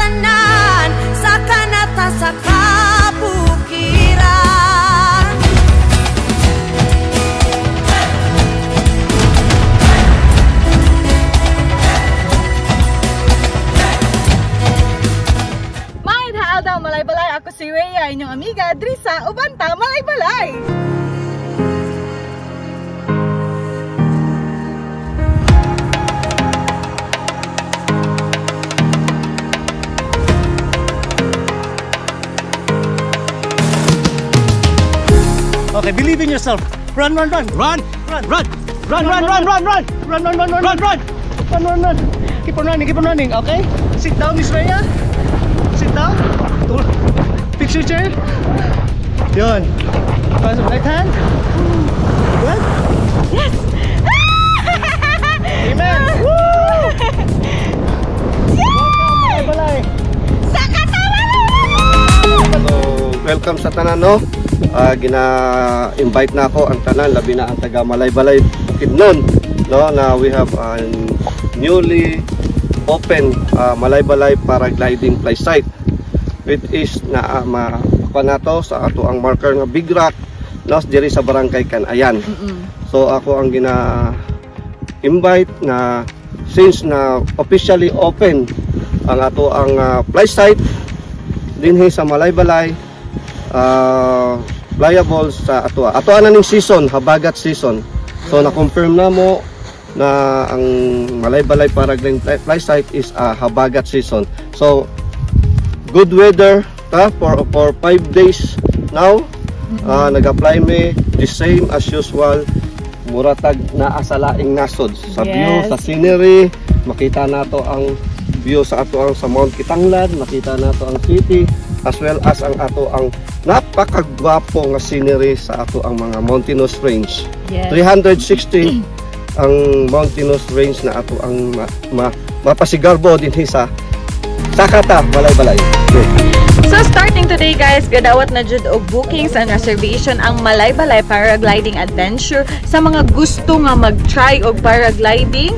tanan sa kanata sa kabukiran. Malay-balay, ako si Rhea, inyong amiga, Drisa, Ubanta, Malay-balay! Okay, believe in yourself. Run, run, run. Run, run, run. Run, run, run, run, run. Run, run, run, run, run, run. Run, run, run. Keep on running, okay? Sit down, Miss Rhea. Sit down. Fix your chair. Yun. Pass the right hand. Good? Yes! Amen! Woo! Welcome, Balay! Sa katawa! So, welcome sa tanan, no? Gina-invite na ako ang tanan, labi na ang taga Malay-balay Bukidnon, no? Na we have a newly open Malay-balay paragliding fly site. It is na nato sa ato ang marker nga Big Rock nos diri sa barangay Canayan. So ako ang gina-invite na since na officially open ang ato ang fly site dinhi sa Malay-balay, flyable sa ato na ning season, habagat season. So na-confirm na mo na ang Malay-balay paragliding fly site is habagat season. So good weather for 5 days now. Nag-apply me the same as usual, muratag naa sa laing nasod sa view, sa scenery. Makita nato ang view sa ato ang sa Mount Kitanglad, makita nato ang city as well as ang ato ang napakagwapo nga scenery sa ato ang mga mountainous range. 360 ang mountainous range na ato ang mapasigarbo dinhi sa Sakata, Malay-balay. So starting today guys, gadawat na jud og bookings and reservation ang Malay-balay paragliding adventure sa mga gusto nga mag-try og paragliding,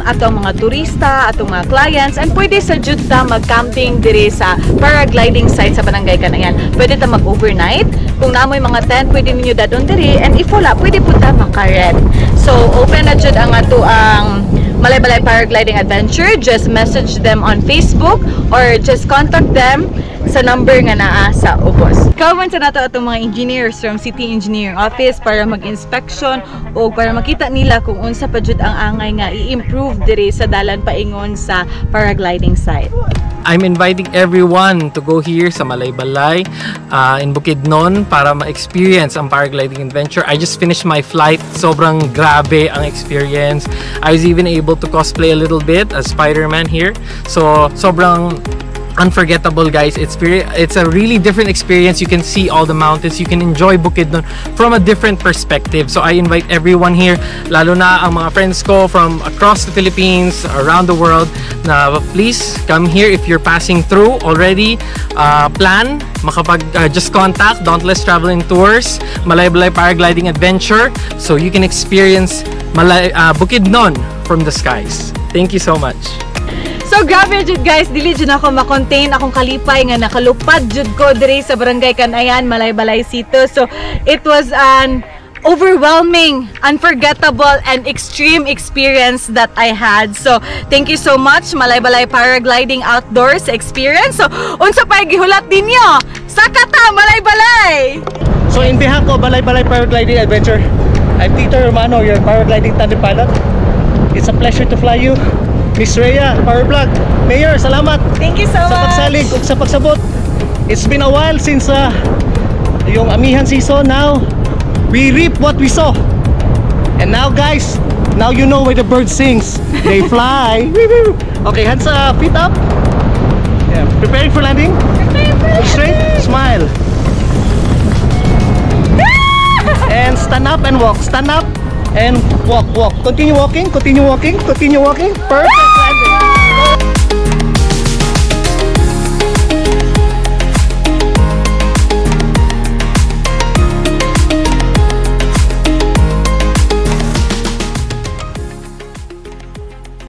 atong mga turista, atong mga clients, and pwede sa jud ta mag-camping diri sa paragliding site sa Barangay Canayan. Pwede ta mag-overnight. Kung naamoy mga tent, pwede ninyo dadon diri, and if wala, pwede po ta maka-rent. So open na jud ang ato ang Malay-balay paragliding adventure. Just message them on Facebook or just contact them sa number nga naa sa ubos. Comment sa nato atong mga engineers from City Engineering Office para mag-inspection o para makita nila kung unsa pa jud ang angay nga i-improve diri sa dalan paingon sa paragliding site. I'm inviting everyone to go here sa Malay-balay in Bukidnon para ma-experience ang paragliding adventure. I just finished my flight. Sobrang grabe ang experience. I was even able to cosplay a little bit as Spider-Man here. So sobrang unforgettable, guys. It's a really different experience. You can see all the mountains. You can enjoy Bukidnon from a different perspective. So I invite everyone here, lalo na ang mga friends ko from across the Philippines, around the world, na please come here if you're passing through already. Plan, just contact Dauntless Travel and Tours, Malay-balay Paragliding Adventure, so you can experience Bukidnon from the skies. Thank you so much. So grabe jud guys, dili jud ako ma-contain akong kalipay nga nakalupad jud ko diri sa Barangay Canayan, Malay-balay Sito. So it was an overwhelming, unforgettable, and extreme experience that I had. So thank you so much Malay-balay Paragliding Outdoors Experience. So unsa pa gihulat ninyo? Sakata, Malay-balay! So in behalf of Malay-balay Paragliding Adventure, I'm Tito Romano, your paragliding tandem pilot. It's a pleasure to fly you. Miss Rhea, Power Vlog, Mayor, salamat. Thank you so much. Sa pagsalig ug sa pagsabot. It's been a while since yung amihan season. Now we reap what we sow. And now guys, now you know why the bird sings. They fly. Okay, hands up, feet up. Yeah, preparing for landing. Straight, smile. And stand up and walk. Stand up and walk. Continue walking. Perfect landing.